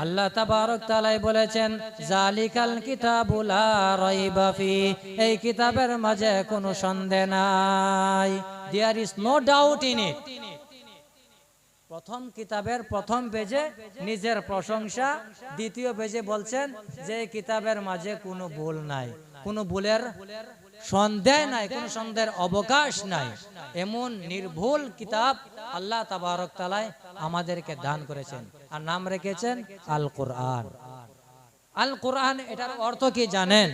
আল্লাহ তাবারক তাআলা বলেছেন জালিকাল কিতাবু লা রাইবা ফি, এই কিতাবের মাঝে কোনো সন্দেহ নাই। There is no doubt in it. প্রথম কিতাবের প্রথম পেজে নিজের প্রশংসা, দ্বিতীয় পেজে বলছেন যে এই কিতাবের মাঝে কোনো ভুল নাই, কোনো ভুলের সন্দেহ নাই, কোনো সন্দেহের অবকাশ নাই। এমন নির্ভুল কিতাব আল্লাহ তাবারক তাআলা আমাদেরকে দান করেছেন, আর নাম রেখেছেন আল কোরআন। আল কোরআন এটার অর্থ কি জানেন?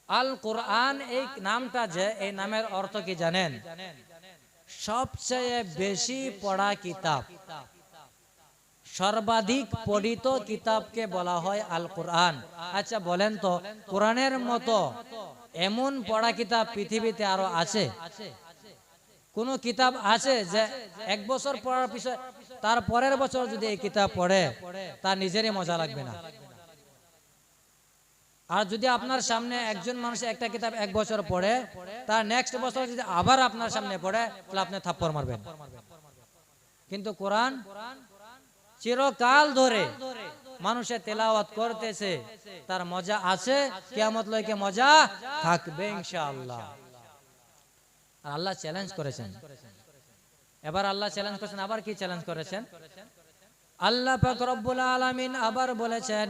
আল কোরআন এই নামটা যে, এই নামের অর্থ কি জানেন? সবচেয়ে বেশি পড়া কিতাব, সর্বাধিক পঠিত কিতাবকে বলা হয় আল কোরআন। আচ্ছা বলেন তো, কোরআনের মতো এমন পড়া কিতাব পৃথিবীতে আরো আছে? কোন কিতাব আছে যে এক বছর পড়ার পিছনে তার পরের বছর যদি এই কিতাব পড়ে তার নিজেরই মজা লাগবে না? আর যদি আপনার সামনে একজন মানুষ একটা কিতাব এক বছর পড়ে, তার নেক্সট বছর যদি আবার আপনার সামনে পড়ে, তাহলে আপনি থাপ্পড় মারবেন। কিন্তু কোরআন চিরকাল ধরে মানুষের তেলাওয়াত করতেছে, তার মজা আছে, কিয়ামত লইকে মজা থাকবে ইনশাআল্লাহ। আর আল্লাহ চ্যালেঞ্জ করেছেন, এবার আল্লাহ চ্যালেঞ্জ করেছেন, আবার কি চ্যালেঞ্জ করেছেন? আল্লাহ পাক রব্বুল আলামিন আবার বলেছেন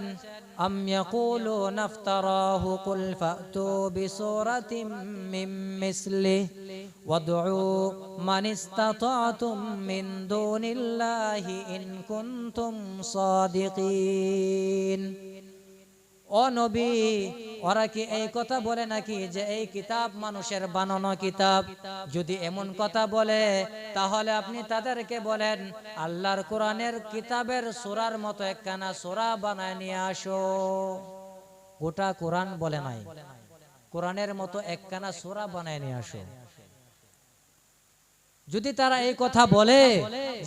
আম ইয়াকুলুনা ইফতারাহু কুল ফাতু বিসূরাতিম মিন মিসলি ওয়াদউ মান ইসতাতাতুম মিন দুনিল্লাহি ইন কুনতুম সাদিকিন। ও নবী, ওরা কি এই কথা বলে নাকি যে এই কিতাব মানুষের বানানো কিতাব? যদি এমন কথা বলে তাহলে আপনি তাদেরকে বলেন আল্লাহর কোরআনের কিতাবের সূরার মতো একখানা সূরা বানায় নিয়ে আসো। গোটা কোরআন বলে নাই, কোরআনের মতো একখানা সূরা বানায় নিয়ে আসো। যদি তারা এই কথা বলে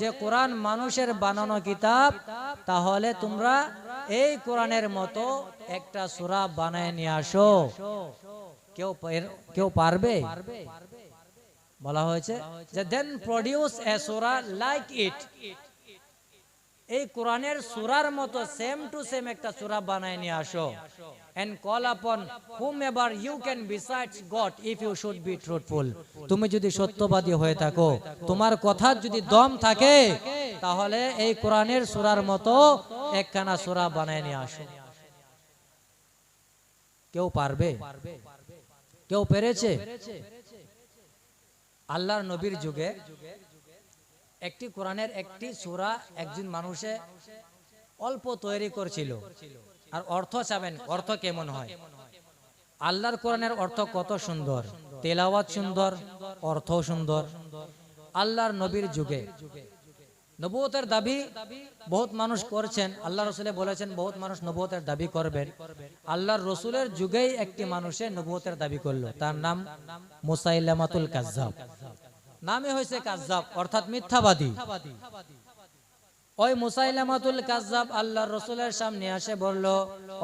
যে কোরআন মানুষের বানানো কিতাব, তাহলে তোমরা এই কোরআনের মতো একটা সূরা বানায় নিয়ে আসো। কেউ পারবে? বলা হয়েছে যে দেন produce A Surah like it, এই কোরআনের সূরার মতো সেম টু সেম একটা সূরা বানায় নিয়ে আসো। And call upon whomever you can besides God if you should be truthful. তুমি যদি সত্যবাদী হয়ে থাকো, তোমার কথার যদি দম থাকে, তাহলে এই কোরআনের সূরার মতো একখানা সূরা বানায় নিয়ে আসো। কেউ পারবে? কেউ পেরেছে? আল্লাহর নবীর যুগে একটি কোরআনের একটি সূরা একজন মানুষে অল্প তৈরি করছিল। আর অর্থ চাবেন, অর্থ কেমন হয়? আল্লাহর কোরআনের অর্থ কত সুন্দর, তেলাওয়াত সুন্দর, অর্থ সুন্দর। আল্লাহর নবীর যুগে নবুয়তের দাবি বহুত মানুষ করছেন, আল্লাহ রসুলে বলেছেন বহুত মানুষ নবুয়তের দাবি করবেন। আল্লাহর রসুলের যুগেই একটি মানুষে নবুয়তের দাবি করলো, তার নাম মুসাইলামাতুল কাজ্জাব। নামে হয়েছে কাজ্জাব, অর্থাৎ মিথ্যাবাদী। ওই মুসাইলামাতুল কাজ্জাব আল্লাহর রসুলের সামনে আসে বলল,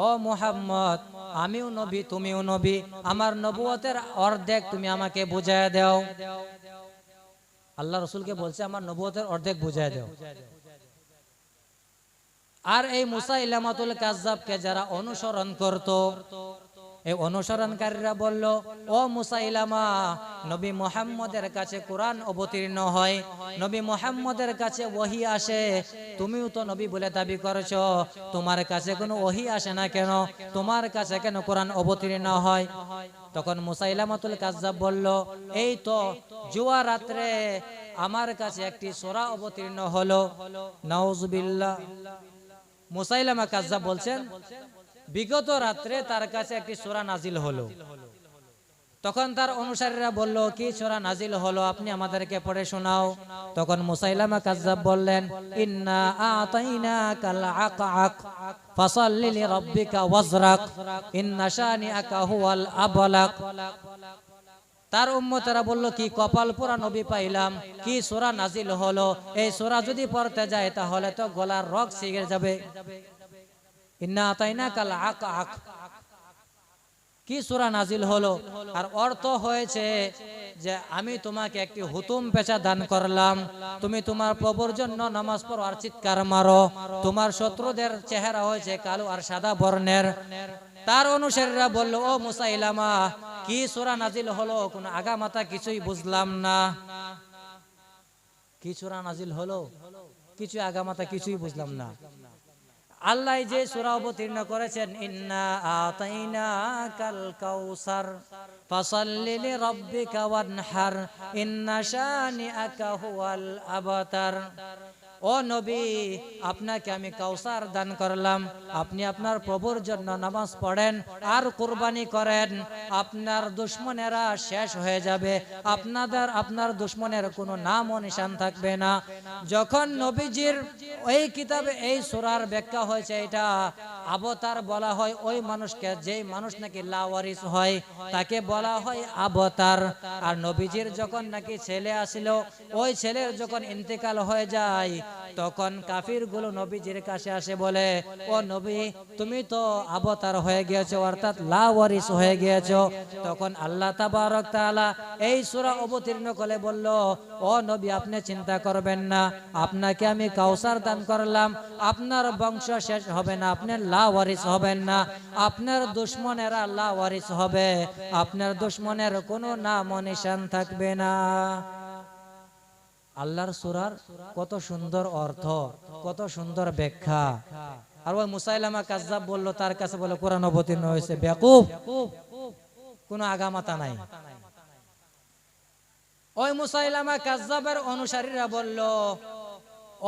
ও মুহাম্মদ, আমিও নবী তুমিও নবী, আমার নবুয়তের অর্ধেক তুমি আমাকে বুঝায় দাও। আল্লাহ রসুলকে বলছে আমার নবুয়তের অর্ধেক বুঝায় দাও। আর এই মুসাইলামাতুল কাজ্জাবকে যারা অনুসরণ করত, এই অনুসরণকারীরা বলল, ও মুসাইলামা, নবী মুহাম্মদের কাছে কোরআন অবতীর্ণ হয়, নবী মুহাম্মদের কাছে ওহী আসে, তুমিও তো নবী বলে দাবি করছো, তোমার কাছে কোনো ওহী আসে না কেন? তোমার কাছে কেন কোরআন অবতীর্ণ হয়? তখন মুসাইলামাতুল কাজ্জাব বলল, এই তো জুয়া রাত্রে আমার কাছে একটি সূরা অবতীর্ণ হলো। নাউজুবিল্লাহ। মুসাইলামা কাজ্জাব বলছেন বিগত রাত্রে তার কাছে একটি সূরা নাজিল হলো। তখন তার অনুসারীরা বলল, কি সূরা নাজিল হলো, আপনি আমাদেরকে পড়ে শোনাও। তখন মুসাইলামা কাজ্জাব বললেন, ইন্না আতাইনাকাল আকাক ফাসাল্লি লিরাব্বিকা ওয়াজরাক ইন্না শানিআকা হুয়াল আবলাক। তার উম্মতেরা বলল, কি কপাল পোড়া নবী পাইলাম, কি সূরা নাজিল হলো, এই সূরা যদি পড়তে যায় তাহলে তো গলার রগ ছিঁড়ে যাবে। ইন্না আতাইনাকাল আকাক, কি সূরা নাজিল হলো? আর অর্থ হয়েছে যে আমি তোমাকে একটি হুতুম পেঁচা দান করলাম, তুমি তোমার প্রভুর জন্য নামাজ পড়ো আর চিৎকার মারো, তোমার শত্রুদের চেহারা হয়েছে কালো আর সাদা বর্ণের। তার অনুসারীরা বলল, ও মুসাইলামা, কি সূরা নাজিল হলো? কোন আগামাতা কিছুই বুঝলাম না। কি সূরা নাজিল হলো? কিছু আগামাতা কিছুই বুঝলাম না। আল্লাহ যে সূরা অবতীর্ণ করেছেন, ইন্না আতাইনাকাল কাউসার ফাসাল্লি লিরাব্বিকা ওয়ানহার ইন্না শানিআকা হুয়াল আবতার। ও নবী, আপনাকে আমি কাউসার দান করলাম, আপনি আপনার প্রভুর জন্য নামাজ পড়েন আর কুরবানি করেন, আপনার দুশমনেরা শেষ হয়ে যাবে, আপনার দুশমনের কোনো নাম ও নিশান থাকবে না। যখন নবীজির ওই কিতাবে এই সূরার ব্যাখ্যা হয়েছে, এটা আবতার বলা হয় ওই মানুষকে, যেই মানুষ নাকি লাওয়ারিস হয় তাকে বলা হয় আবতার। আর নবীজির যখন নাকি ছেলে আসিল, ওই ছেলের যখন ইন্তেকাল হয়ে যায়, তখন কাফির গুলো নবীজির কাছে আসে, বলে, ও নবী, তুমি তো আবতার হয়ে গিয়েছো, অর্থাৎ লাওয়ারিস হয়ে গিয়েছো। তখন আল্লাহ তাবারক তাআলা এই সূরা অবতীর্ণ করে বলল, ও নবী, আপনি চিন্তা করবেন না, আপনাকে আমি কাউসার দান করলাম, আপনার বংশ শেষ হবে না, আপনি লাওয়ারিস হবেন না, আপনার দুশমনেরা লাওয়ারিস হবে, আপনার দুশমনের কোনো নাম ও নিশান থাকবে না। আল্লাহর সূরার কত সুন্দর অর্থ, কত সুন্দর ব্যাখ্যা। আর ওই মুসাইলামা কাজ্জাব বলল, তার কাছে বলে কোরআন অবতীর্ণ হয়েছে, বেয়াকুব, কোনো আগামাতা নাই। ওই মুসাইলামা কাজ্জাবের অনুসারীরা বলল,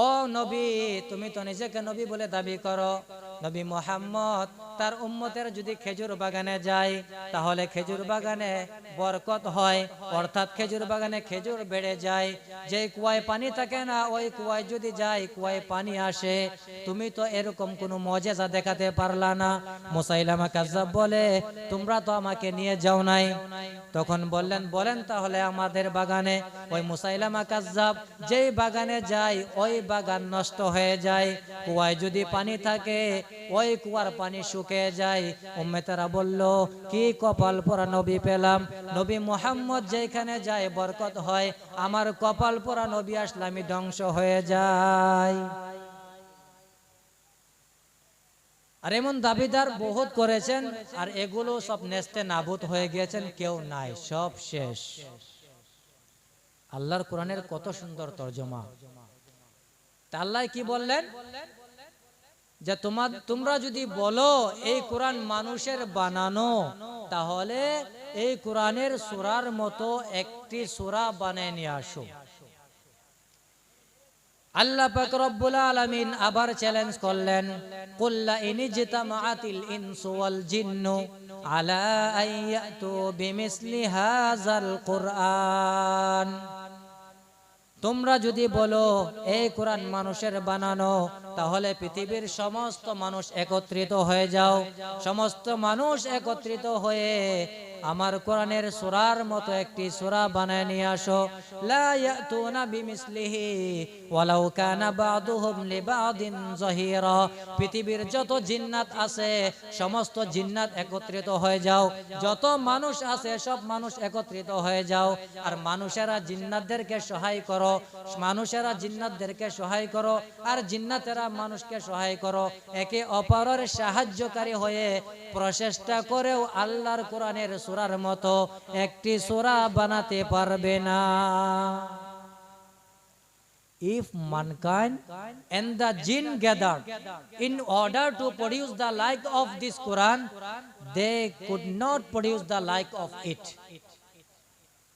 ও নবী, তুমি তো নিজেকে নবী বলে দাবি করো, নবী মুহাম্মদ তার উম্মতের যদি খেজুর বাগানে যায়, তাহলে খেজুর বাগানে বরকত হয়, অর্থাৎ খেজুর বাগানে খেজুর বেড়ে যায়। যে কুয়ায় পানি থাকে না, ওই কুয়ায় যদি যায়, কুয়ায় পানি আসে। তুমি তো এরকম কোনো মুজিজা দেখাতে পারলা না। মুসাইলামা কাজ্জাব বলে, তোমরা তো আমাকে নিয়ে যাও নাই। তখন বললেন, বলেন তাহলে আমাদের বাগানে। ওই মুসাইলামা কাজ্জাব যেই বাগানে যায়, ওই বাগান নষ্ট হয়ে যায়। কুয়ায় যদি পানি থাকে, ওই কুয়ার পানি শুকিয়ে যায়। উম্মতেরা বলল, কি কপাল পোড়া নবী পেলাম, নবী মুহাম্মদ যেখানে যায় বরকত হয়, আমার কপাল পোড়া নবী আসলে আমি ধ্বংস হয়ে যাই। আর এমন দাবিদার বহুত করেছেন, আর এগুলো সব নেস্তে নাবুদ হয়ে গিয়েছেন, কেউ নাই, সব শেষ। আল্লাহর কোরআনের কত সুন্দর তরজমা। আল্লাহ কি বললেন, যে তোমরা যদি বলো এই কোরআন মানুষের বানানো, তাহলে এই কোরআনের সূরার মতো একটি সূরা বানিয়ে নিয়ে আসো। আল্লাহ পাক রব্বুল আলামিন আবার চ্যালেঞ্জ করলেন, কুল লা ইনজতামাআতিল ইনসু ওয়াল জিন্নু আলা আইয়াতু বিমিসলি হাযাল কুরআন। তোমরা যদি বলো এই কোরআন মানুষের বানানো, তাহলে পৃথিবীর সমস্ত মানুষ একত্রিত হয়ে যাও, সমস্ত মানুষ একত্রিত হয়ে আমার কোরআনের সূরার মতো একটি সূরা বানায় নিয়ে আসো। লা ইয়াতুনা বিমিসলিহি ওয়ালাউ কানা বা'দুহুম লিবা'দিন যাহিরা। পৃথিবীর যত জিন্নাত আছে, সমস্ত জিন্নাত একত্রিত হয়ে যাও, যত মানুষ আছে সব মানুষ একত্রিত হয়ে যাও, আর মানুষেরা জিন্নাতদেরকে সহায় করো, মানুষেরা জিন্নাতদেরকে সহায় করো, আর জিন্নাতেরা মানুষকে সহায় করো। একে অপরের সাহায্যকারী হয়ে প্রচেষ্টা করেও আল্লাহর কোরআনের সূরার মতো একটি সূরা বানাতে পারবে না। If mankind and the jinn gathered in order to produce the like of this Quran, they could not produce the like of it.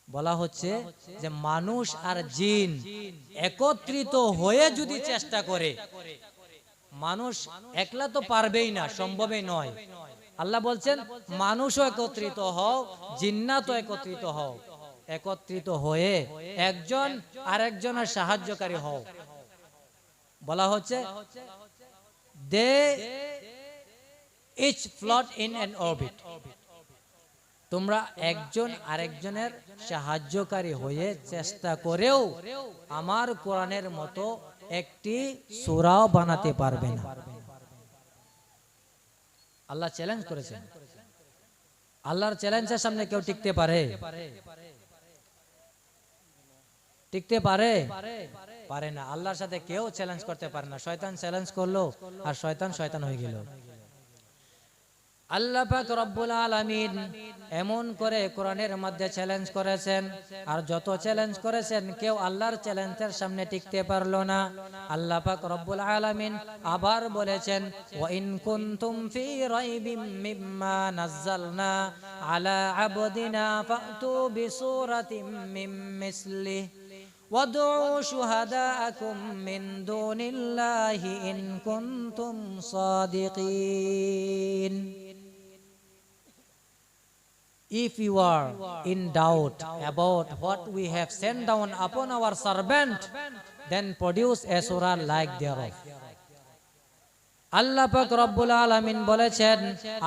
বলা হচ্ছে যে মানুষ আর জিন একত্রিত হয়ে যদি চেষ্টা করে, মানুষ একলা তো পারবেই না, সম্ভবই নয়। আল্লাহ বলছেন মানুষও একত্রিত হও, জিন্নাতও একত্রিত হও, একত্রিত হয়ে একজন আরেকজনের সাহায্যকারী হও। বলা হচ্ছে they each float in an orbit. তোমরা একজন আরেকজনের সাহায্যকারী হয়ে চেষ্টা করেও আমার কোরআনের মতো একটি সূরাও বানাতে পারবে না। আল্লাহ চ্যালেঞ্জ করেছেন। আল্লাহর চ্যালেঞ্জের সামনে কেউ টিকতে পারে? টিকতে পারে? পারে না। আল্লাহর সাথে কেউ চ্যালেঞ্জ করতে পারে না। শয়তান চ্যালেঞ্জ করলো আর শয়তান হয়ে গেল। আল্লাহ পাক রব্বুল আলামিন এমন করে কোরআনের মধ্যে চ্যালেঞ্জ করেছেন, আর যত চ্যালেঞ্জ করেছেন কেউ আল্লাহর চ্যালেঞ্জের সামনে টিকতে পারলো না। আল্লাহ পাক রব্বুল আলামিন আবার বলেছেন, ওয়া ইন কুনতুম ফি রাইবিম মিম্মা নাযালনা আলা আবদিনা ফাতু বিসূরাতিম মিন মিসলিহি وادعوا شهداءكم من دون الله إن كنتم صادقين. If you are in doubt about what we have sent down upon our servant, then produce a surah like thereof. আল্লাহ পাক রব্বুল আলামিন বলেছেন,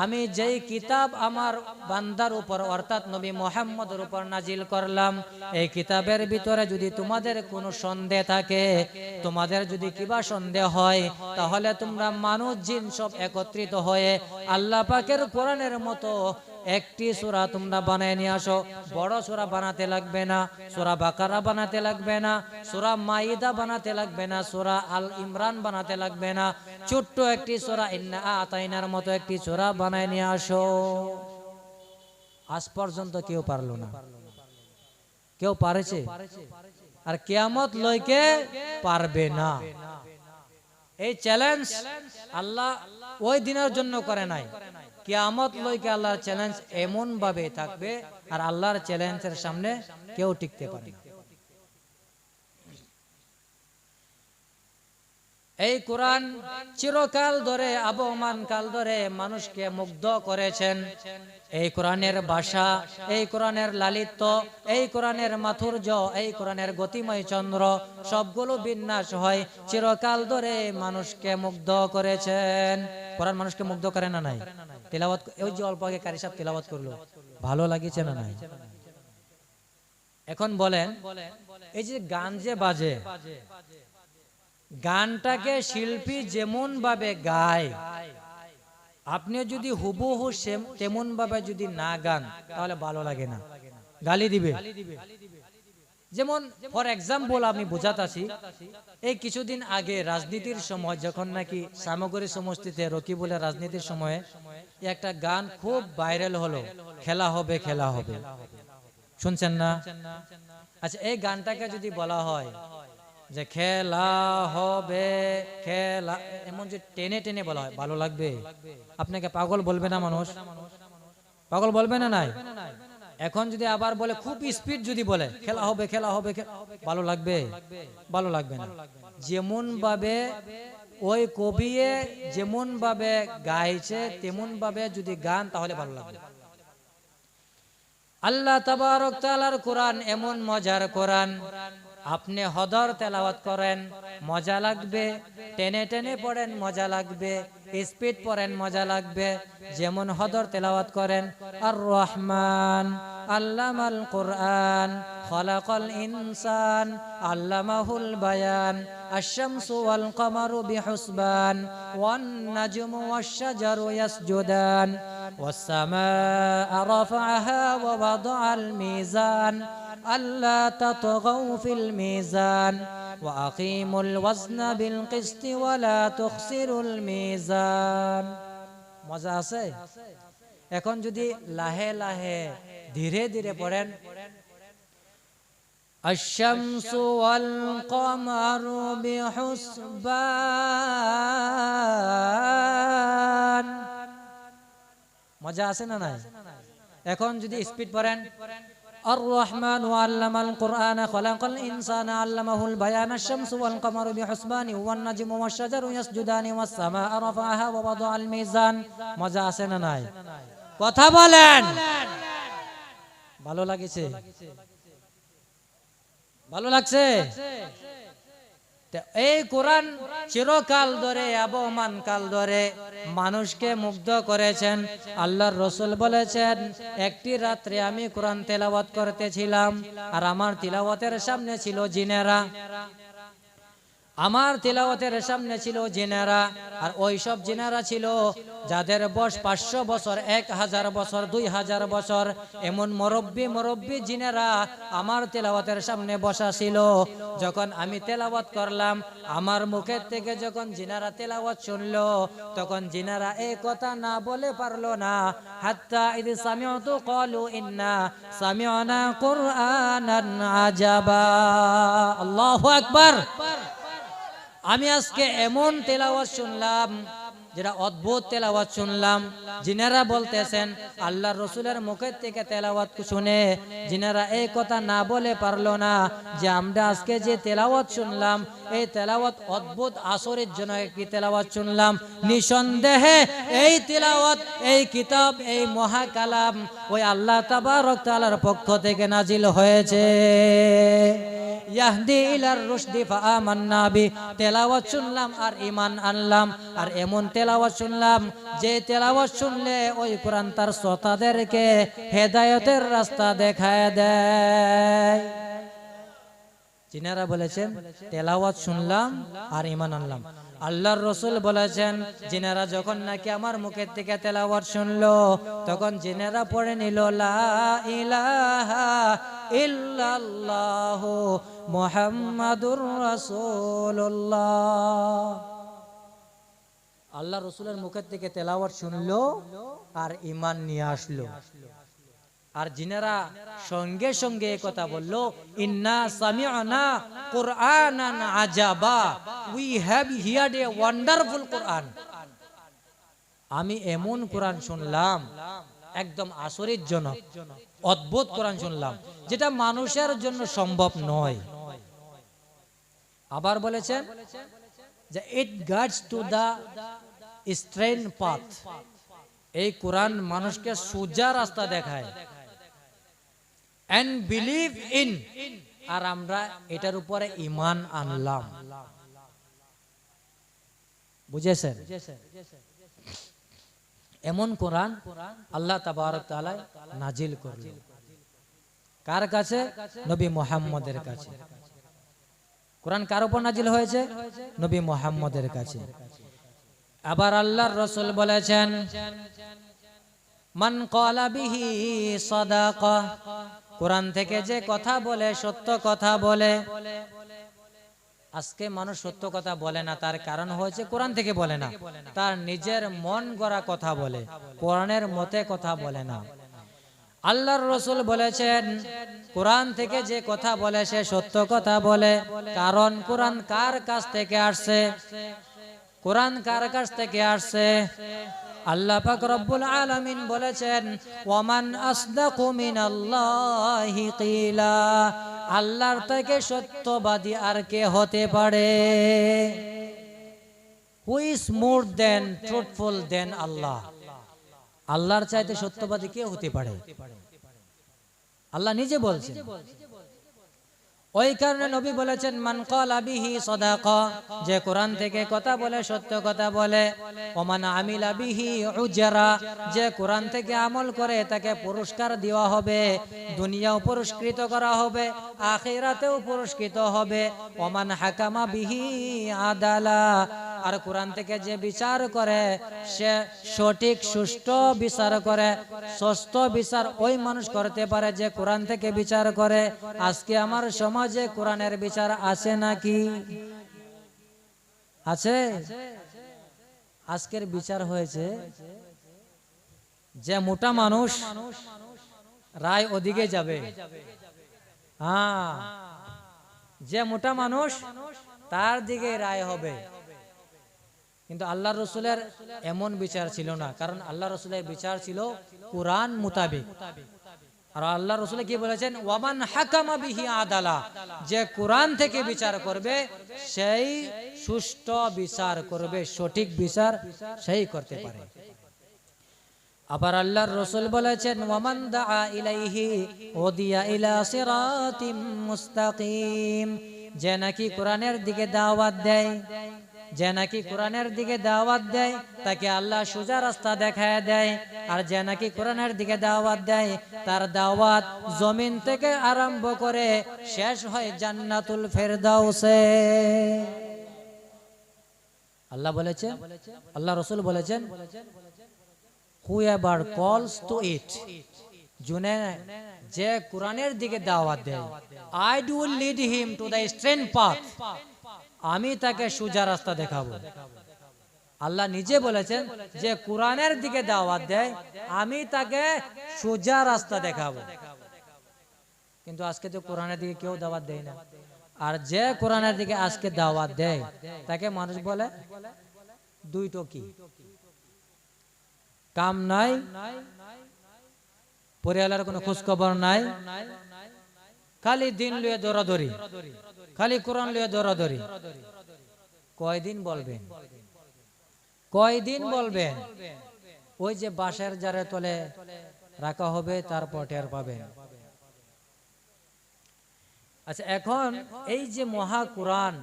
আমি যেই কিতাব আমার বান্দার উপর অর্থাৎ নবী মুহাম্মদের উপর নাজিল করলাম, এই কিতাবের ভিতরে যদি তোমাদের কোনো সন্দেহ থাকে, তোমাদের যদি কিবা সন্দেহ হয়, তাহলে তোমরা মানুষ জিন সব একত্রিত হয়ে আল্লাহ পাকের কোরআনের মতো একটি সূরা তোমরা বানায় নিয়ে আসো। বড় সূরা বানাতে লাগবে না, সূরা বাকারা বানাতে লাগবে না, সূরা মাইদা বানাতে লাগবে না, সূরা আল ইমরান বানাতে লাগবে না, ছোট্ট একটি সূরা ইন্না আতাইনার মতো একটি সূরা বানায় নিয়ে আসো। আজ পর্যন্ত কেউ পারলো না। কেউ পারেছে? আর কিয়ামত লইকে পারবে না। এই চ্যালেঞ্জ আল্লাহ ওই দিনের জন্য করে নাই, কিয়ামত লইকে আল্লাহর চ্যালেঞ্জ এমন ভাবে থাকবে, আর আল্লাহর চ্যালেঞ্জের সামনে কেউ টিকতে পারে না। এই কোরআন চিরকাল ধরে, আবহমান কাল ধরে মানুষকে মুগ্ধ করেছেন। এই কোরআনের ভাষা, এই কোরআনের লালিত্য, এই কোরআনের মাধুর্য, এই কোরআনের গতিময় চন্দ্র সবগুলো বিন্যাস হয় চিরকাল ধরে মানুষকে মুগ্ধ করেছেন। কোরআন মানুষকে মুগ্ধ করে না নাই? তিলাওয়াত, ওই যে অল্প আগে কারি সাহেব তিলাওয়াত করলো, ভালো লাগিছে না নাই? এখন বলেন, এই যে গান যে বাজে, গানটাকে শিল্পী যেমন ভাবে গায়, আপনি যদি হুবহু তেমন ভাবে যদি না গান, তাহলে ভালো লাগে না, গালি দিবে। যেমন ফর এক্সাম্পল আমি বোঝাতাছি, এই কিছুদিন আগে রাজনীতির সময় যখন নাকি সামগ্রী সমষ্টিতে রকিবুলের রাজনীতির সময়ে একটা গান খুব ভাইরাল হলো, খেলা হবে খেলা হবে, শুনছেন না? আচ্ছা, এই গানটাকে যদি বলা হয় যে খেলা হবে খেলা, এমন যে টেনে টেনে বলা হয়, ভালো লাগবে? আপনাকে পাগল বলবে না মানুষ? পাগল বলবে না নাই? এখন যদি আবার বলে, খুব স্পিড যদি বলে খেলা হবে খেলা হবে, ভালো লাগবে? ভালো লাগবে না। যেমন ভাবে ওই কবি যেমন ভাবে গাইছে তেমন ভাবে যদি গান, তাহলে ভালো লাগবে। আল্লাহ তাবারক তাআলার কোরআন এমন মজার কোরআন, আপনি হদর তেলাওয়াত করেন মজা লাগবে, টেনে টেনে পড়েন মজা লাগবে, স্পিড পড়েন মজা লাগবে। যেমন হদর তেলাওয়াত করেন, আর রহমান আল্লামাল কোরআন খলাকাল ইনসান আল্লামাহুল বায়ান আশ-শামসু ওয়াল কমারু বিহুসবান ওয়ান নাজমু ওয়াশ-শাজারু ইয়াসজুদান ওয়াস সামাআ রাফা'াহা ওয়া ওয়াদা'আল মিজান আল্লা তাতগাউ ফিল মিজান ওয়া আকিমুল ওয়াজনা বিল কিসতি ওয়া লা তুখসিরুল মিজান। মজা আছে? এখন যদি লাহে লাহে ধীরে ধীরে পড়েন, আশ-শামসু ওয়াল কমারু বিহুসবান, মজা আছে না নাই? এখন যদি স্পিড পড়েন, আর রহমান আল্লামাল কোরআন খলাকাল ইনসানা আল্লামাহুল বায়ান আশ-শামসু ওয়াল কমারু বিহুসবানি ওয়ান নাজমু ওয়াশ-শাজারু ইয়াসজুদানি ওয়াস সামাআ রাফা'াহা ওয়া ওয়াদা'আল মিজান। মজা আছে না নাই? কথা বলেন। ভালো লাগছে? ভালো লাগছে? এই কোরআন চিরকাল ধরে, আবহমান কাল ধরে মানুষকে মুগ্ধ করেছেন। আল্লাহর রাসূল বলেছেন, একটি রাত্রে আমি কোরআন তেলাওয়াত করতেছিলাম, আর আমার তিলাওয়াতের সামনে ছিল জিনেরা। আমার তিলাওয়াতের সামনে ছিল জিনেরা, আর ওই সব জিনেরা ছিল যাদের বয়স 500 বছর, 1000 বছর, 2000 বছর, এমন মুরব্বী জিনেরা আমার তেলাওয়াতের সামনে বসা ছিল। যখন আমি তেলাওয়াত করলাম, আমার মুখের থেকে যখন জিনেরা তেলাওয়াত শুনলো, তখন জিনেরা এই কথা না বলে পারলো না। হাত্তা ইদ সামিউতু ক্বালু ইন্না সামি'না কুরআনান আজাবা। আল্লাহু আকবার। আমি আজকে এমন তেলাওয়াত শুনলাম, যেটা অদ্ভুত তেলাওয়াত শুনলাম। জিনেরা বলতেছেন আল্লাহর রসুলের মুখের থেকে তেলাওয়াত শুনে জিনেরা এই কথা না বলে পারলো না যে আমরা আজকে যে তেলাওয়াত শুনলাম, এই তেলাওয়াত অদ্ভুত আশ্চর্যজনক একটি তেলাওয়াত শুনলাম। নিঃসন্দেহে এই তেলাওয়াত, এই কিতাব, এই মহাকালাম ওই আল্লাহ তাবারক তাআলার পক্ষ থেকে নাজিল হয়েছে। ইয়াহদি ইলার রুশদি ফাআমান্না বি। তেলাওয়াত শুনলাম আর ঈমান আনলাম। আর এমন তেলাওয়াত শুনলাম যে তেলাওয়াত শুনলে ওই কোরআন তার শ্রোতাদেরকে হেদায়েতের রাস্তা দেখায় দেয়। যিনারা বলেছেন তেলাওয়াত শুনলাম আর ঈমান আনলাম। আল্লাহর রাসূল বলেছেন যিনারা যখন নাকি আমার মুখের থেকে তেলাওয়াত শুনলো, তখন যিনারা পড়ে নিল লা ইলাহা ইল্লাল্লাহু মুহাম্মাদুর রাসূলুল্লাহ। আল্লাহর রাসূলের মুখের থেকে তেলাওয়াত শুনলো আর ঈমান নিয়ে আসলো। আর যিনারা সঙ্গে সঙ্গে এই কথা বললো, ইন্না সামি'না কুরআনান আজাবা, we have heard a wonderful Quran. আমি এমন কোরআন শুনলাম, একদম আশ্চর্যজনক অদ্ভুত কোরআন শুনলাম, যেটা মানুষের জন্য সম্ভব নয়। আবার বলেছেন যে it guides to the straight path. এই কোরআন মানুষকে সোজা রাস্তা দেখায়। and believe in, আর আমরা এটার উপরে ঈমান আনলাম। বুঝেছেন? এমন কোরআন আল্লাহ তাবারক তাআলা নাজিল করলেন কার কাছে? নবী মুহাম্মদের কাছে। কোরআন কার উপর নাজিল হয়েছে? নবী মুহাম্মদের কাছে। আবার আল্লাহর রাসূল বলেছেন মান ক্বালা বিহি সাদাকা, কোরআন থেকে যে কথা বলে, সত্য কথা বলে। আজকে মানুষ সত্য কথা বলে না, তার কারণ হয়েছে কোরআন থেকে বলে না, তার নিজের মন গড়া কথা বলে, কোরআনের মতে কথা বলে না। আল্লাহর রাসূল বলেছেন কোরআন থেকে যে কথা বলে সে সত্য কথা বলে। কারণ কোরআন কার কাছ থেকে আসছে? কোরআন কার কাছ থেকে আসছে? আল্লাহ পাক রব্বুল আলামিন বলেছেন ওয়ামান আসদাকু মিনাল্লাহি কিলা, আল্লাহর থেকে সত্যবাদী আর কে হতে পারে? Who is more than truthful than Allah. আল্লাহর চাইতে সত্যবাদী কে হতে পারে? আল্লাহ নিজে বলছেন। ওই কারণে নবী বলেছেন মান ক্বালা বিহি সাদাকা, যে কোরআন থেকে কথা বলে সত্য কথা বলে। ওমান আমিলা বিহি উজরা, যে কোরআন থেকে আমল করে তাকে পুরস্কার দেওয়া হবে, দুনিয়াও পুরস্কৃত করা হবে, আখিরাতেও পুরস্কৃত হবে। ওমান হাকামা বিহি আদালা, আর কোরআন থেকে যে বিচার করে সে সঠিক সুষ্ঠু বিচার করে। সুস্থ বিচার ওই মানুষ করতে পারে যে কোরআন থেকে বিচার করে। আজকে আমার সমাজে কোরআনের বিচার আছে নাকি? আছে? আজকের বিচার হয়েছে যে মোটা মানুষ রায় ওদিকে যাবে, হ্যাঁ, যে মোটা মানুষ তার দিকে রায় হবে। কিন্তু আল্লাহ রসুলের এমন বিচার ছিল না, কারণ আল্লাহ রসুলের বিচার ছিল কোরআন মোতাবেক। আর আল্লাহ রসুল কি বলেছেন ওয়ামান হাকামা বিহি আদালা, যে কোরআন থেকে বিচার করবে সেই সুষ্ঠু বিচার করবে, সঠিক বিচার সেই করতে পারে। আবার আল্লাহর রাসূল বলেছেন ওয়ামান দাআ ইলাইহি ওদিয়া ইলা সিরাতিম মুস্তাকিম, যে নাকি কোরআনের দিকে দাওয়াত দেয়, যে নাকি কোরআনের দিকে দাওয়াত দেয় তাকে আল্লাহ সোজা রাস্তা দেখায় দেয়। আর যে নাকি কোরআনের দিকে দাওয়াত দেয় তার দাওয়াত জমিন থেকে আরম্ভ করে শেষ হয় জান্নাতুল ফেরদাউসে। আল্লাহ বলেছেন, আল্লাহ রসুল বলেছেন, whoever calls to it, যে কোরআনের দিকে দাওয়াত দেয়, I will lead him to the straight path, আমি তাকে সোজা রাস্তা দেখাবো। আল্লাহ নিজে বলেছেন যে কোরআনের দিকে দাওয়াত দেয়, আমি তাকে সোজা রাস্তা দেখাবো। কিন্তু আজকে তো কোরআনের দিকে কেউ দাওয়াত দেয় না। আর যে কোরআনের দিকে আজকে দাওয়াত দেয় তাকে মানুষ বলে দুইটো কি, কাম নাই, পরিয়ালার কোনো খোঁজ খবর নাই, খালি দিন লুয়ে দৌড়াদৌড়ি, খালি কোরআন লুয়ে দৌড়াদৌড়ি। কয়দিন বলবেন, কয়দিন বলবেন? ওই যে বাঁশের জারে তলে রাখা হবে, তারপর টের পাবেন। আচ্ছা, এখন এই যে মহা কোরআন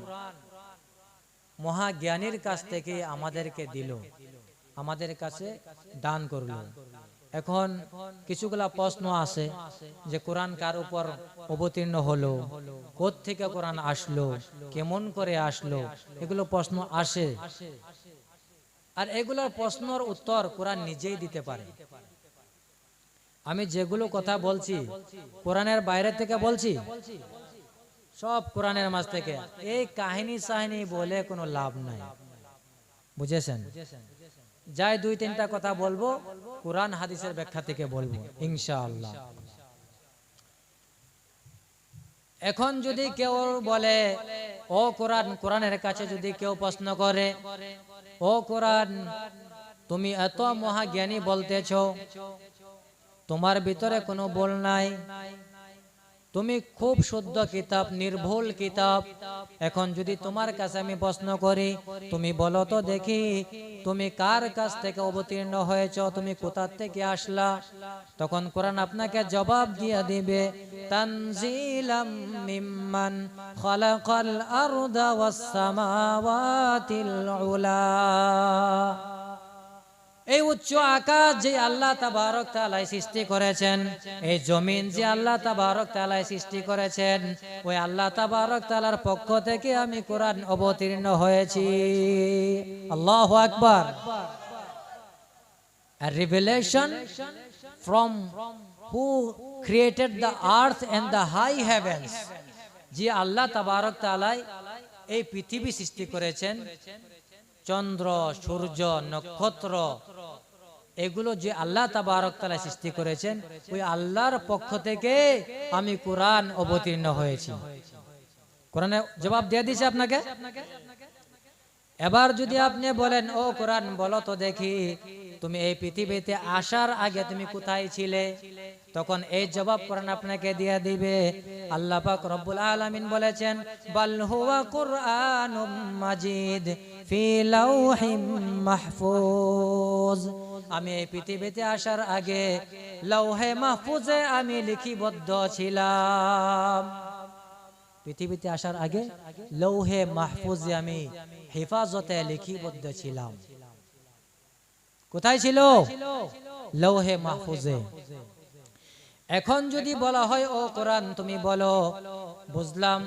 মহা জ্ঞানীর কাছ থেকে আমাদেরকে দিল, আমাদের কাছে দান করলো। এখন কিছুগুলা প্রশ্ন আছে যে কোরআন কার উপর অবতীর্ণ হলো, কোত্থেকে কোরআন আসলো, কেমন করে আসলো, এগুলো প্রশ্ন আসে। আর এগুলোর প্রশ্নের উত্তর কোরআন নিজেই দিতে পারে। আমি যেগুলো কথা বলছি কোরআনের বাইরে থেকে বলছি, সব কোরআনের মাঝ থেকে। এই কাহিনী সাহিনী বলে কোনো লাভ নাই, বুঝেছেন? যাই দুই তিনটা কথা বলবো কোরআন হাদিসের ব্যাখ্যা থেকে বলবো ইনশাআল্লাহ। এখন যদি কেউ বলে ও কোরআন, কোরআনের কাছে যদি কেউ প্রশ্ন করে, ও কোরআন তুমি এত মহাজ্ঞানী বলতেছো, তোমার ভিতরে কোনো ভুল নাই, তুমি খুব শুদ্ধ কিতাব, নির্ভুল কিতাব। এখন যদি তোমার কাছে আমি প্রশ্ন করি, তুমি বলো তো দেখি তুমি কার কাছ থেকে অবতীর্ণ হয়েছ, তুমি কোথা থেকে আসলা? তখন কোরআন আপনাকে জবাব দিয়ে দিবে, তানজিলাম মিম্মান খালাকাল আরদা ওয়াস সামাওয়াতিল উলা। এই উচ্চ আকাশ যে আল্লাহ তাবারক তাআলা সৃষ্টি করেছেন, এই জমিন যে আল্লাহ তাবারক তাআলা সৃষ্টি করেছেন, ওই আল্লাহ তাবারক তাআলার পক্ষ থেকে আমি কোরআন অবতীর্ণ হয়েছি। আল্লাহু আকবার। A revelation from who created the earth and the high heavens, যে আল্লাহ তাবারক তাআলা এই পৃথিবী সৃষ্টি করেছেন, চন্দ্র, সূর্য, নক্ষত্র, এগুলো যে আল্লাহ তাবারক তাআলা সৃষ্টি করেছেন, ওই আল্লাহর পক্ষ থেকে আমি কোরআন অবতীর্ণ হয়েছি। কোরআনে জবাব দিয়ে দিয়েছে আপনাকে। এবার যদি আপনি বলেন, ও কোরআন বলো তো দেখি তুমি এই পৃথিবীতে আসার আগে তুমি কোথায় ছিলে? তখন এই জবাব কোরআন আপনাকে দিয়ে দিবে। আল্লাহ পাক রব্বুল আলামিন বলেছেন, বাল হুয়া কুরআনুম মাজিদ ফি লাউহিম মাহফুজ। আমি এই পৃথিবীতে আসার আগে লৌহে মাহফুজে আমি লিপিবদ্ধ ছিলাম। পৃথিবীতে আসার আগে লৌহে মাহফুজে আমি হেফাজতে লিপিবদ্ধ ছিলাম। কোথায় ছিল? লৌহে মাহফুজে। এখন যদি বলা হয়, ও কোরআন তুমি বলো, বুঝলাম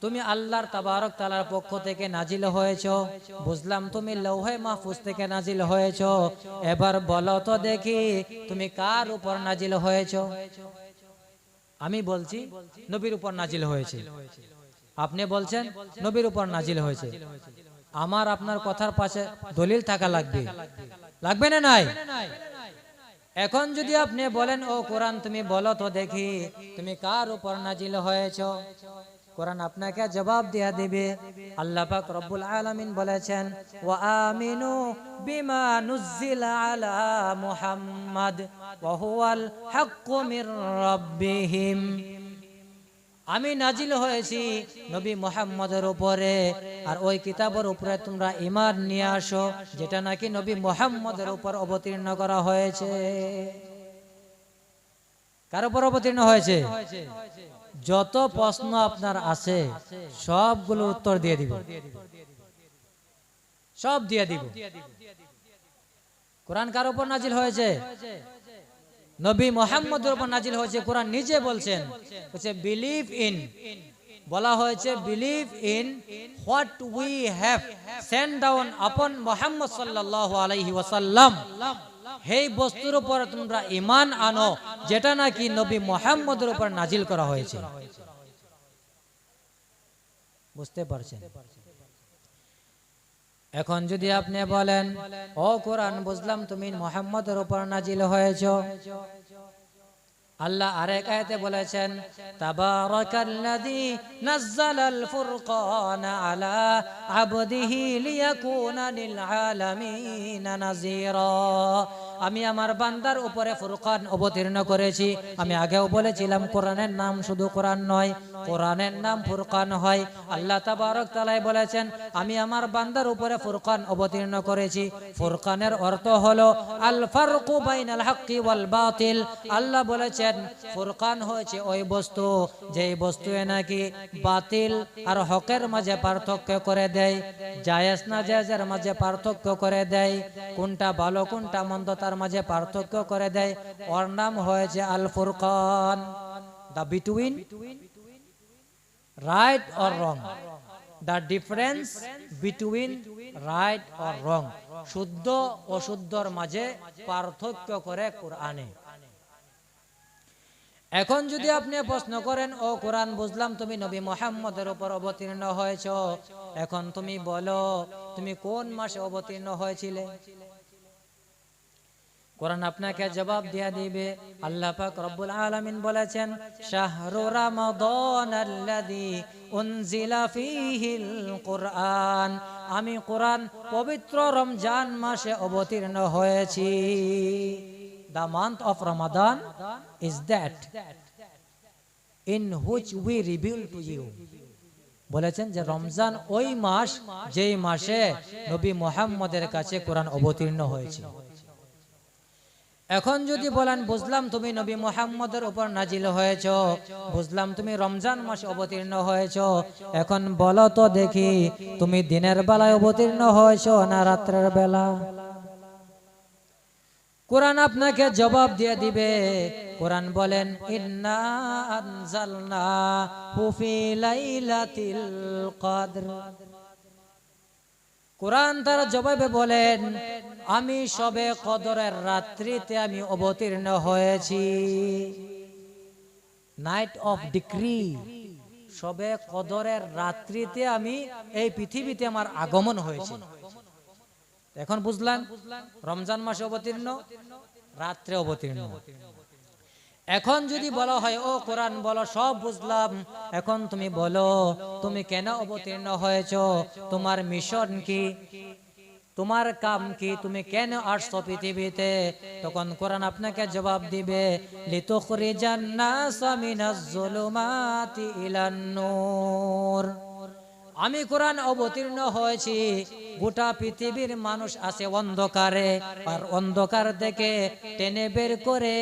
তুমি আল্লাহর তাবারক তাআলার পক্ষ থেকে নাজিল হয়েছো, বুঝলাম তুমি লৌহে মাহফুজ থেকে নাজিল হয়েছো, এবার বলো তো দেখি তুমি কার উপর নাজিল হয়েছো? আমি বলছি নবীর উপর নাজিল হয়েছে, আপনি বলছেন নবীর উপর নাজিল হয়েছে। আমার আপনার কথার পাশে দলিল থাকা লাগবে, লাগবে না নাই? এখন যদি আপনি বলেন, ও কোরআন তুমি বলো তো দেখি তুমি কার উপর নাজিল হয়েছো, কোরআন আপনাকে জবাব দিয়ে দিবে। আল্লাহ পাক রব্বুল আলামিন বলেছেন, ওয়া আমিনু বিমা নুজ্জিলা আলা মুহাম্মাদ ওয়া হুয়াল হাক্কু মির রাব্বিহিম। আমি নাজিল হয়েছি নবী মুহাম্মদের উপরে, আর ওই কিতাবের উপরে তোমরা ঈমান নিয়ে আসো, যেটা নাকি নবী মুহাম্মদের উপর অবতীর্ণ করা হয়েছে। কার উপর অবতীর্ণ হয়েছে? যত প্রশ্ন আপনার আছে সবগুলো উত্তর দিয়ে দিব, সব দিয়ে দিব। কোরআন কার উপর নাজিল হয়েছে? নবী মুহাম্মদের উপর নাজিল হয়েছে। কোরআন নিজে বলছেন, বিলিভ ইন বলা হয়েছে believe in what we have Saint down upon Muhammad সাল্লাল্লাহু আলাইহি ওয়াসাল্লাম, এই বস্তুর উপর তোমরা ঈমান আনো যেটা নাকি নবী মুহাম্মদের উপর নাজিল করা হয়েছে। বুঝতে পারছেন? এখন যদি আপনি বলেন ও কোরআন বুঝলাম তুমি মুহাম্মদের উপর নাজিল হয়েছো, আল্লাহ আরেক আয়াতে বলেছেন তাবারাকাল্লাযী নাযালাল ফুরকানা আলা আবদিহি লিয়াকুনা লিল আলামিনা নাযীরা। আমি আমার বান্দার উপরে ফুরকান অবতীর্ণ করেছি। আমি আগেও বলেছিলাম কোরআনের নাম শুধু কোরআন নয়, কোরআনের নাম ফুরকান হয়। আল্লাহ তাবারক তাআলা বলেছেন আমি আমার বান্দার উপরে ফুরকান অবতীর্ণ করেছি। ফুরকানের অর্থ হলো আল ফারকু বাইনাল হাক্কি ওয়াল বাতিল। আল্লাহ বলেছেন ফুরকান হয়েছে ওই বস্তু যেই বস্তু নাকি বাতিল আর হকের মাঝে পার্থক্য করে দেয়, জায়েজ না জায়েজের মাঝে পার্থক্য করে দেয়, কোনটা ভালো কোনটা মন্দ তার মাঝে পার্থক্য করে দেয়। ওর নাম হয়েছে Al Furqan, the between right or wrong, the difference between right or wrong, শুদ্ধ অশুদ্ধর মাঝে পার্থক্য করে কোরআনে। এখন যদি আপনি প্রশ্ন করেন ও কোরআন বুঝলাম তুমি নবী মুহাম্মদের উপর অবতীর্ণ হয়েছো, এখন তুমি বলো তুমি কোন মাসে অবতীর্ণ হয়েছিলে? কোরআন আপনাকে জবাব দিয়ে দিবে। আল্লাহ পাক রব্বুল আলামিন বলেছেন শাহরু রমাদানাল্লাযী উনজিলা ফীহিল কুরআন, আমি কোরআন পবিত্র রমজান মাসে অবতীর্ণ হয়েছি। The month of Ramadan is that in which we reveal to you. বলেছেন যে রমজান ওই মাস যেই মাসে নবী মুহাম্মদের কাছে কোরআন অবতীর্ণ হয়েছে। এখন যদি বলেন বুঝলাম তুমি নবী মুহাম্মদের উপর নাজিল হয়েছো, বুঝলাম তুমি রমজান মাসে অবতীর্ণ হয়েছো, এখন বলো তো দেখি তুমি দিনের বেলায় অবতীর্ণ হয়েছো না রাত্রের বেলা? কোরআন আপনাকে জবাব দিয়ে দিবে। কোরআন বলেন ইন্না আনজালনাহু ফি লাইলাতিল কদর। কোরআন তার জবাবে বলেন আমি শবে কদরের রাত্রিতে আমি অবতীর্ণ হয়েছি। নাইট অফ ডিক্রি, শবে কদরের রাত্রিতে আমি এই পৃথিবীতে আমার আগমন হয়েছে। এখন বুঝলাম রমজান মাসে অবতীর্ণ, রাত্রে অবতীর্ণ। এখন যদি বলা হয় ও কোরআন বলো সব বুঝলাম, এখন তুমি বলো তুমি কেন অবতীর্ণ হয়েছো, তোমার মিশন কি, তোমার কাম কি, তুমি কেন আসছো পৃথিবীতে? তখন কোরআন আপনাকে জবাব দিবে লিতুখরিজান নাসা মিনাজ যুলুমাতি ইলান নূর। আমি কোরআন অবতীর্ণ হয়েছি, গোটা পৃথিবীর মানুষ আছে অন্ধকারে, আর অন্ধকার থেকে টেনে বের করে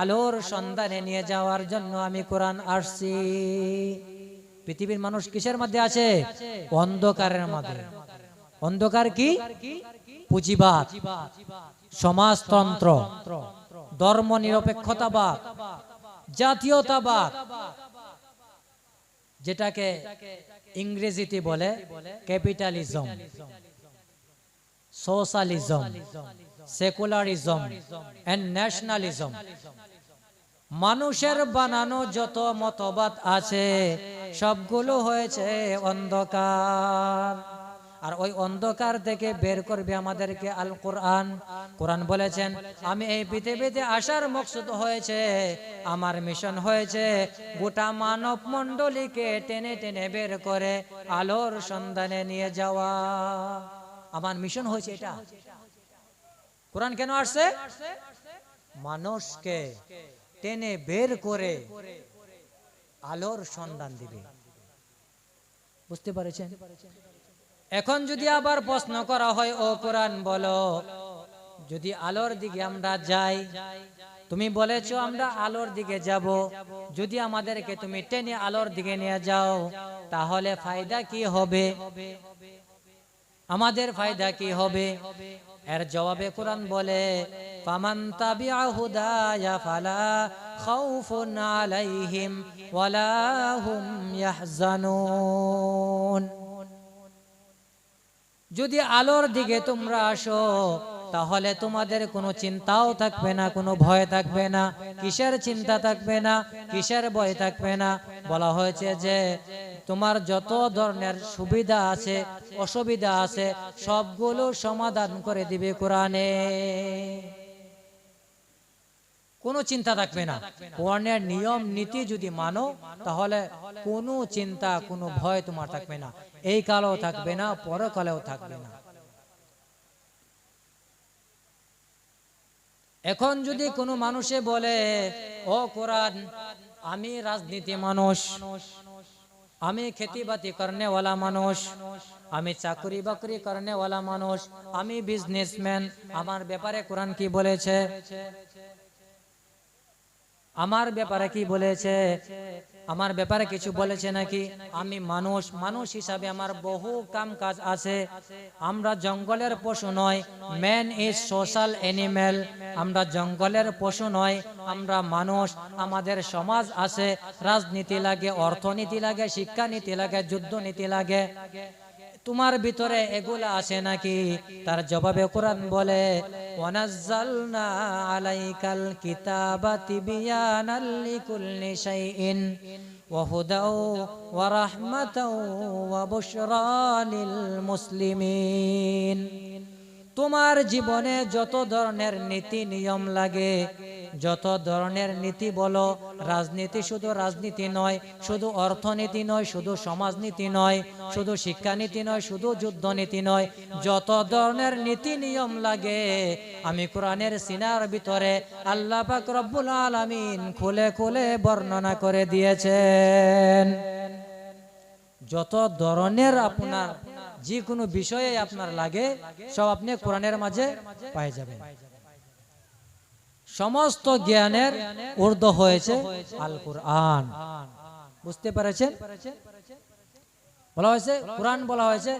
আলোর সন্ধানে নিয়ে যাওয়ার জন্য আমি কোরআন আসছি। পৃথিবীর মানুষ কিসের মধ্যে আছে? অন্ধকারের মধ্যে। অন্ধকার কি? পুঁজিবাদ, সমাজতন্ত্র, ধর্ম নিরপেক্ষতাবাদ, জাতীয়তাবাদ, যেটাকে ইংরেজিতে বলে capitalism, socialism, secularism and nationalism. মানুষের বানানো যত মতবাদ আছে সবগুলো হয়েছে অন্ধকার, আর ওই অন্ধকার থেকে বের করবে আমাদেরকে আল কোরআন। কোরআন বলেছেন আমি এই পৃথিবীতে আসার মকসুদ হয়েছে, আমার মিশন হয়েছে গোটা মানব মণ্ডলীকে টেনে টেনে বের করে আলোর সন্ধানে নিয়ে যাওয়া। আমার মিশন হয়েছে এটা। কোরআন কেন আসছে? মানুষকে টেনে বের করে আলোর সন্ধান দিবে। বুঝতে পারছেন? এখন যদি আবার প্রশ্ন করা হয় ও কোরআন বলো যদি আলোর দিকে আমরা যাই, তুমি বলেছো আমরা আলোর দিকে যাব, যদি আমাদেরকে তুমি টেনে আলোর দিকে নিয়ে যাও তাহলে ফায়দা কি হবে? আমাদের ফায়দা কি হবে? এর জবাবে কোরআন বলে, ফামান তাবিআ হুদায়া ফালা খাউফুন আলাইহিম ওয়ালা হুম ইয়াহজানুন। যদি আলোর দিকে তোমরা আসো তাহলে তোমাদের কোনো চিন্তাও থাকবে না, কোনো ভয় থাকবে না। কিসের চিন্তা থাকবে না, কিসের ভয় থাকবে না? বলা হয়েছে যে তোমার যত ধরনের সুবিধা আছে, অসুবিধা আছে, সবগুলো সমাধান করে দিবে কোরআনে। কোনো চিন্তা থাকবে না। কোরআনের নিয়ম নীতি যদি মানো তাহলে কোনো চিন্তা, কোনো ভয় তোমার থাকবে না। এই কালেও থাকবে না, পরকালেও থাকবে না। এখন যদি কোনো মানুষে বলে, ও কোরআন, আমি রাজনীতি মানুষ, আমি খেতিবাতি করনেওয়ালা মানুষ, আমি চাকরি বাকরি করনেওয়ালা মানুষ, আমি বিজনেসম্যান, আমার ব্যাপারে কোরআন কি বলেছে? আমার ব্যাপারে কি বলেছে? আমার ব্যাপারে কিছু বলেছে নাকি? আমি মানুষ, মানুষ হিসাবে আমার বহু কাম কাজ আছে। আমরা জঙ্গলের পশু নয়, ম্যান ইজ সোশ্যাল অ্যানিমেল। আমরা জঙ্গলের পশু নয়, আমরা মানুষ। আমাদের সমাজ আছে, রাজনীতি লাগে, অর্থনীতি লাগে, শিক্ষানীতি লাগে, যুদ্ধনীতি লাগে। তোমার ভিতরে এগুলা আছে নাকি? তার জবাবে কোরআন বলে, ওয়ানাজ্জালনা আলাইকাল কিতাবা তিবিয়ানাল লিকুল্লি শাইইন ওয়া হুদাও ওয়া রাহমাতাও ওয়া বুশরা লিল মুসলিমিন। তোমার জীবনে যত ধরনের নীতি নিয়ম লাগে, যত ধরনের নীতি বলো, রাজনীতি শুধু রাজনীতি নয়, শুধু অর্থনীতি নয়, শুধু সমাজনীতি নয়, শুধু শিক্ষানীতি নয়, শুধু যুদ্ধনীতি নয়, যত ধরনের নীতি নিয়ম লাগে আমি কোরআনের সিনার ভিতরে আল্লাহ পাক রব্বুল আলামিন খুলে খুলে বর্ণনা করে দিয়েছেন। যত ধরনের আপনার যে কোনো বিষয়ে আপনার লাগে সব আপনি কোরআনের মাঝে পেয়ে যাবেন। সমস্ত জ্ঞানের ঊর্ধ্ব হয়েছে আল কোরআন। বুঝতে পেরেছেন? বলা হয়েছে, কোরআন বলা হয়েছে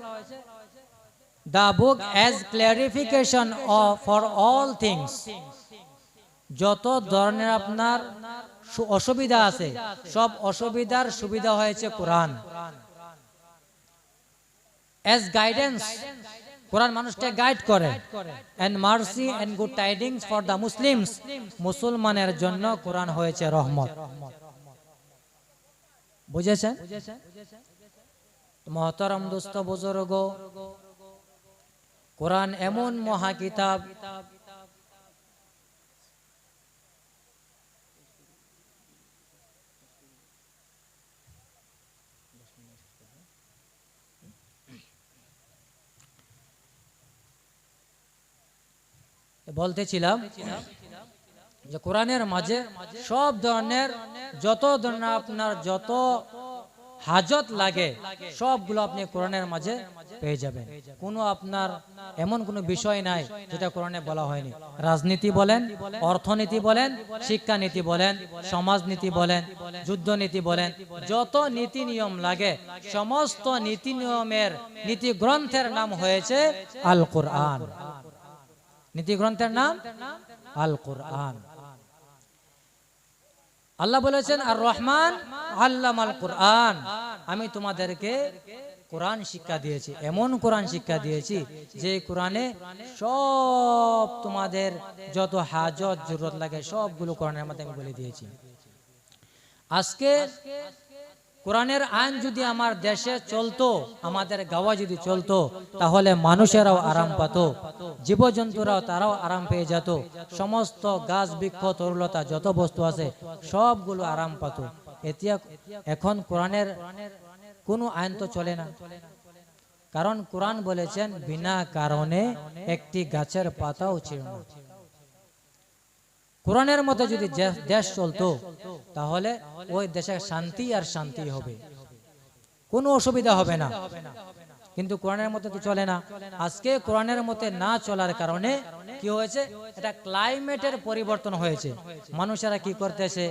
the book as clarification for all things। যত ধরনের আপনার অসুবিধা আছে সব অসুবিধার সুবিধা হয়েছে কোরআন। as guidance, কোরআন মানুষকে গাইড করে। and mercy and good tidings for the Muslims, মুসলমানের জন্য কোরআন হয়েছে রহমত। বুঝেছেন? মহতরম দোস্ত বুজুর্গ, কোরআন এমন মহা কিতাব, বলতেছিলাম যে কোরআনের মাঝে সব ধরনের যত ধরনের আপনার যত হাজত লাগে সবগুলো আপনি কোরআনের মাঝে পেয়ে যাবেন। কোনো আপনার এমন কোনো বিষয় নাই যেটা কোরআনে বলা হয়নি। রাজনীতি বলেন, অর্থনীতি বলেন, শিক্ষানীতি বলেন, সমাজনীতি বলেন, যুদ্ধনীতি বলেন, যত নীতি নিয়ম লাগে সমস্ত নীতি নিয়মের নীতি গ্রন্থের নাম হয়েছে আল কোরআন। নীতি গ্রন্থের নাম আল কোরআন। আল্লাহ বলেছেন আর রহমান আল্লামাল কোরআন, আমি তোমাদেরকে কোরআন শিক্ষা দিয়েছি, এমন কোরআন শিক্ষা দিয়েছি যে কোরআনে সব তোমাদের যত হাজত জরুরত লাগে সবগুলো কোরআনের মধ্যে আমি বলে দিয়েছি। আজকে কোরআনের আইন যদি আমার দেশে চলতো, আমাদের গাওয়া যদি চলতো, তাহলে মানুষেরাও আরাম পেত, জীবজন্তুরাও তারাও আরাম পেয়ে যেত, সমস্ত গাছ বৃক্ষ তরুলতা যত বস্তু আছে সবগুলো আরাম পেত। এখন কোরআনের কোনো আইন তো চলে না, কারণ কোরআন বলেছেন বিনা কারণে একটি গাছের পাতাও ছিঁড়ো না। কোরআনের মতো যদি দেশ চলতো তাহলে ওই দেশে শান্তি আর শান্তি হবে, কোনো অসুবিধা হবে না। কিন্তু কোরআনের মতো তো চলে না। আজকে কোরআনের মতে না চলার কারণে কি হয়েছে, এটা ক্লাইমেটের পরিবর্তন হয়েছে। মানুষেরা কি করতেছে,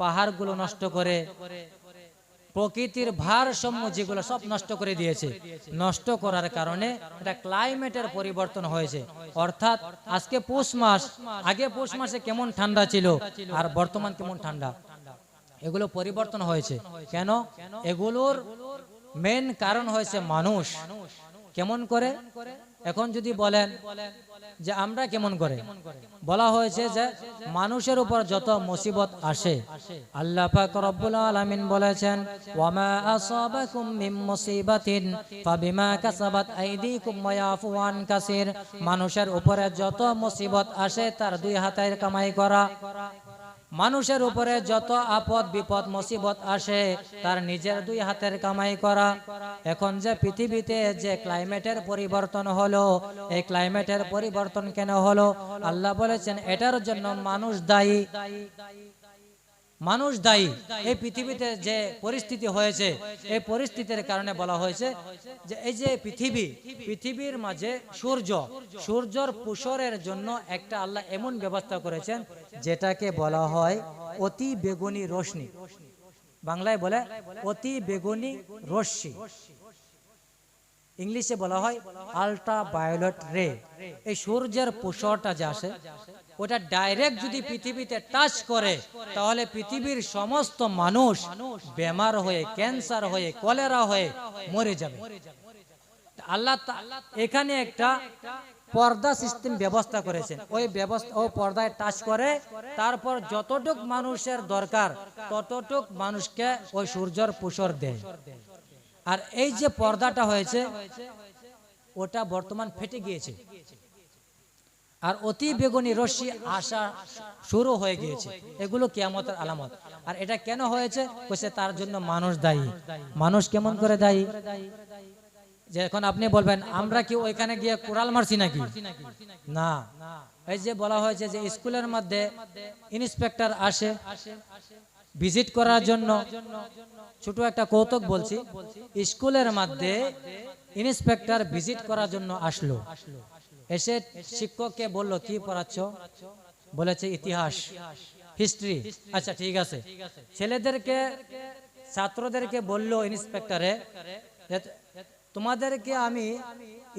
পাহাড়গুলো নষ্ট করে প্রকৃতির ভারসাম্য যেগুলো সব নষ্ট করে দিয়েছে। নষ্ট করার কারণে এটা ক্লাইমেটের পরিবর্তন হয়েছে। অর্থাৎ আজকে পৌষ মাস, আগে পৌষ মাসে কেমন ঠান্ডা ছিল আর বর্তমান কেমন ঠান্ডা, এগুলো পরিবর্তন হয়েছে। কেন? এগুলোর মেন কারণ হয়েছে মানুষ। কেমন করে? এখন যদি বলেন যে আমরা কেমন করে, বলা হয়েছে যে মানুষের উপর যত মুসিবত আসে, আল্লাহ পাক রব্বুল আলামিন বলেছেন, ওয়ামা আসাবাকুম মিন মুসিবাতিন ফাবিমা কাসাবাত আইদিকুম ওয়া ইয়াফু আন কাসির। মানুষের উপরে যত মুসিবত আসে তার দুই হাতের কামাই করা। মানুষের উপরে যত আপদ বিপদ মুসিবত আসে তার নিজের দুই হাতের কামাই করা। এখন যে পৃথিবীতে যে ক্লাইমেটের পরিবর্তন হলো, এই ক্লাইমেটের পরিবর্তন কেন হলো? আল্লাহ বলেছেন এটার জন্য মানুষ দায়ী। মানুষ দায়ী। এই পৃথিবীতে যে পরিস্থিতি হয়েছে, এই পরিস্থিতির কারণে বলা হয়েছে যে এই যে পৃথিবীর মাঝে সূর্যর প্রসারের জন্য একটা আল্লাহ এমন ব্যবস্থা করেছেন যেটাকে বলা হয় অতি বেগুনি রশ্মি। বাংলায় বলে অতি বেগুনি রশ্মি, ইংলিশে বলা হয় আল্ট্রা ভায়োলেট রে। এই সূর্যের প্রসারটা যে আসে, ওটা ডাইরেক্ট যদি পৃথিবীতে টাচ করে তাহলে পৃথিবীর সমস্ত মানুষ বেমার হয়ে, ক্যান্সার হয়ে, কলেরা হয়ে মরে যাবে। আল্লাহ এখানে একটা পর্দা সিস্টেম ব্যবস্থা করেছেন। ওই ব্যবস্থা, ও পর্দায় টাচ করে, তারপর যতটুক মানুষের দরকার ততটুক মানুষকে ওই সূর্যের প্রসার দেয়। আর এই যে পর্দাটা হয়েছে ওটা বর্তমান ফেটে গিয়েছে, আর অতি বেগুনি রশ্মি আসা শুরু হয়ে গিয়েছে। এগুলো কিয়ামতের আলামত। আর এটা কেন হয়েছে? বলছে তার জন্য মানুষ দায়ী। মানুষ কেমন করে দায়ী? যে এখন আপনি বলবেন আমরা কি ওইখানে গিয়ে কোরাল মারছি নাকি? না। এই যে বলা হয়েছে যে স্কুলের মধ্যে ইন্সপেক্টর আসে ভিজিট করার জন্য। ছোট একটা কৌতুক বলছি, স্কুলের মধ্যে ইন্সপেক্টর ভিজিট করার জন্য আসলো। এসে শিক্ষককে বলল কি পড়াচ্ছ? বলেছে ইতিহাস, হিস্ট্রি। আচ্ছা ঠিক আছে। ছেলেদেরকে, ছাত্রদেরকে বলল ইন্সপেক্টরে, তোমাদেরকে আমি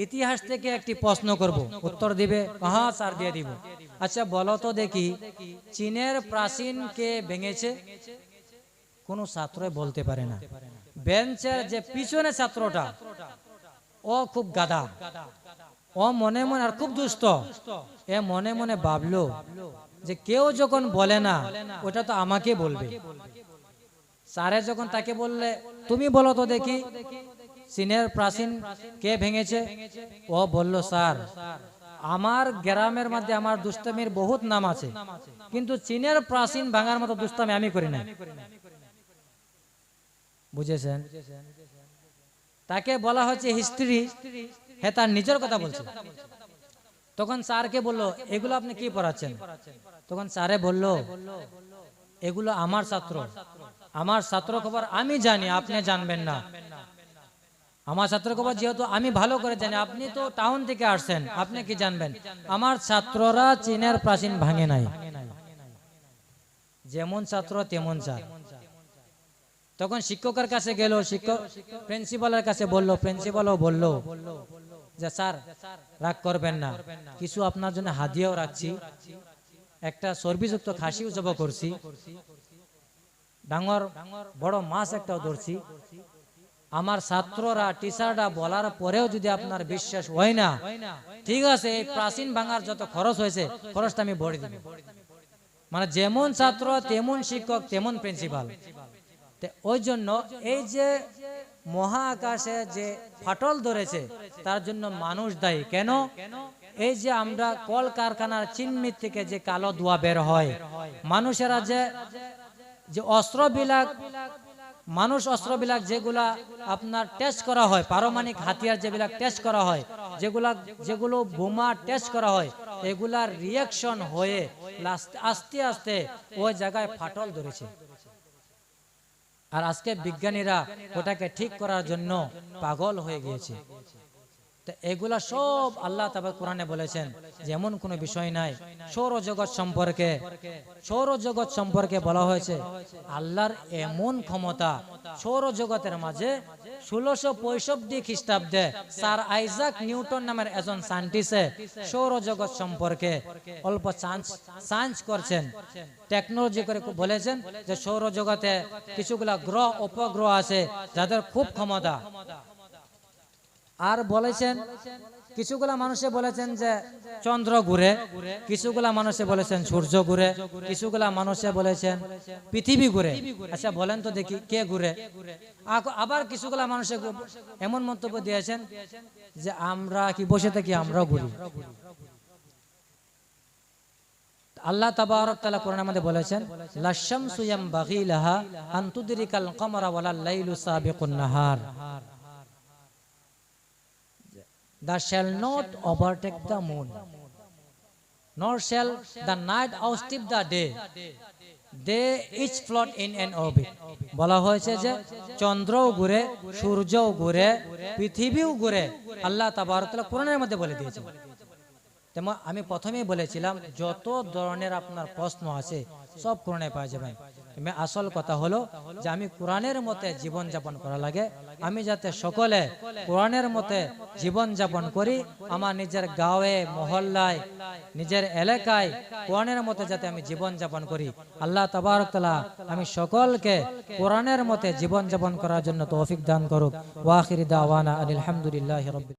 ইতিহাস থেকে একটি প্রশ্ন করব, উত্তর দিবে? হ্যাঁ স্যার, দিয়ে দিব। আচ্ছা বলো তো দেখি, চীনের প্রাচীন কে ভেঙেছে? কোনো ছাত্রই বলতে পারে না। বেঞ্চের যে পিছনে ছাত্রটা, ও খুব গাধা, ও মনে মনে, আর খুব দুষ্ট, এ মনে মনে ভাবলো যে কেউ যখন বলে না ওটা তো আমাকে বলবে। স্যারে যখন তাকে বললে তুমি বলো তো দেখি চীনের প্রাচীন কে ভেঙেছে, ও বলল স্যার আমার গ্রামের মধ্যে আমার দুষ্টামির বহুত নাম আছে, কিন্তু চীনের প্রাচীন ভাঙার মতো দুষ্টামি আমি করি না। বুঝেছেন? তাকে বলা হচ্ছে হিস্ট্রি, হ্যাঁ তার নিজের কথা বলছে। তখন স্যারকে বললো এগুলো আপনি কি পড়াচ্ছেন? তখন স্যারে বলল এগুলো আমার ছাত্র, আমার ছাত্র খবর আমি জানি, আপনি জানবেন না। আমার ছাত্র খবর যেহেতু আমি ভালো করে জানি, আপনি তো টাউন থেকে আসছেন, আপনি কি জানবেন? আমার ছাত্ররা চীনের প্রাচীন ভাঙে নাই, যেমন ছাত্র তেমন ছাত্র। তখন শিক্ষকের কাছে গেল, শিক্ষক প্রিন্সিপালের কাছে বলল, প্রিন্সিপালও বলল যে স্যার রাগ করবেন না, কিছু আপনার জন্য হাদিয়াও রাখছি, একটা চর্বিযুক্ত খাসিও জবাই করছি, ডাঙর বড় মাছ একটাও ধরছি। আমার ছাত্ররা, টিচাররা বলার পরেও যদি আপনার বিশ্বাস হয় না, ঠিক আছে, এই প্রাচীন ভাঙার যত খরচ হয়েছে খরচটা আমি ভরে দিব। মানে যেমন ছাত্র তেমন শিক্ষক তেমন প্রিন্সিপাল। ওই জন্য এই যে মহাকাশে যে ফাটল ধরেছে তার জন্য মানুষ দায়ী। কেন? এই যে আমরা কলকারখানার চিমনি থেকে যে কালো ধোঁয়া বের হয়, মানুষেরা যে অস্ত্রবিলাক, মানুষ অস্ত্রবিলাক যেগুলা আপনার টেস্ট করা হয়, পারমাণবিক হাতিয়ার যেগুলা টেস্ট করা হয়, যেগুলো বোমা টেস্ট করা হয়, এগুলার রিয়াকশন হয়ে আস্তে আস্তে ওই জায়গায় ফাটল ধরেছে। আর আজকে বিজ্ঞানীরা ওটাকে ঠিক করার জন্য পাগল হয়ে গিয়েছে। তো এগুলা সব আল্লাহ তাআলা কোরআনে বলেছেন যে এমন কোনো বিষয় নাই। সৌরজগৎ সম্পর্কে বলা হয়েছে আল্লাহর এমন ক্ষমতা। সৌরজগতের মাঝে 1665 খ্রিস্টাব্দে স্যার আইজাক নিউটন নামের একজন সায়েন্টিস্টে সৌরজগৎ সম্পর্কে অল্প সায়েন্স করছেন, টেকনোলজি করে বলেছেন যে সৌরজগতে কিছুগুলা গ্রহ উপগ্রহ আছে যাদের খুব ক্ষমতা। আর বলেছেন কিছুগুলা মানুষে বলেছেন যে চন্দ্র ঘুরে, কিছুগুলা মানুষে বলেছেন সূর্য ঘুরে, কিছুগুলা মানুষে বলেছেন পৃথিবী ঘুরে। আচ্ছা বলেন তো দেখি কে ঘুরে? আবার কিছুগুলা মানুষে এমন মন্তব্য দিয়েছেন যে আমরা কি বসে থাকি, আমরাও ঘুরি। আল্লাহ তাবারক তাআলা কোরআনের মধ্যে বলেছেন লাশামসু ইয়ামবাগি লাহা আন তুদরিকাল কমারা ওয়ালাল লাইলু Sabikun Nahar. Thou shall not overtake the moon, nor shall the night outstrip the day. They each float in an orbit. বলা হয়েছে যে চন্দ্রও ঘুরে, সূর্যও ঘুরে, পৃথিবীও ঘুরে। আল্লাহ তাবারক তাআলা কোরআনের মধ্যে বলে দিয়েছেন। তেমন আমি প্রথমেই বলেছিলাম যত ধরনের আপনার প্রশ্ন আছে সব কোরআনে পাওয়া যাবে। আসল কথা হলো যে আমি কোরআনের মতে জীবন যাপন করা লাগে। আমি যাতে সকলে কোরআনের মতে জীবন যাপন করি, আমার নিজের গাঁয়ে মহল্লায় নিজের এলাকায় কোরআনের মতে যাতে আমি জীবন যাপন করি। আল্লাহ তাবারক তাআলা আমি সকলকে কোরআনের মতে জীবন যাপন করার জন্য তৌফিক দান করুক। ওয়া আখিরি দাওয়ানা আলহামদুলিল্লাহি রাব্বিল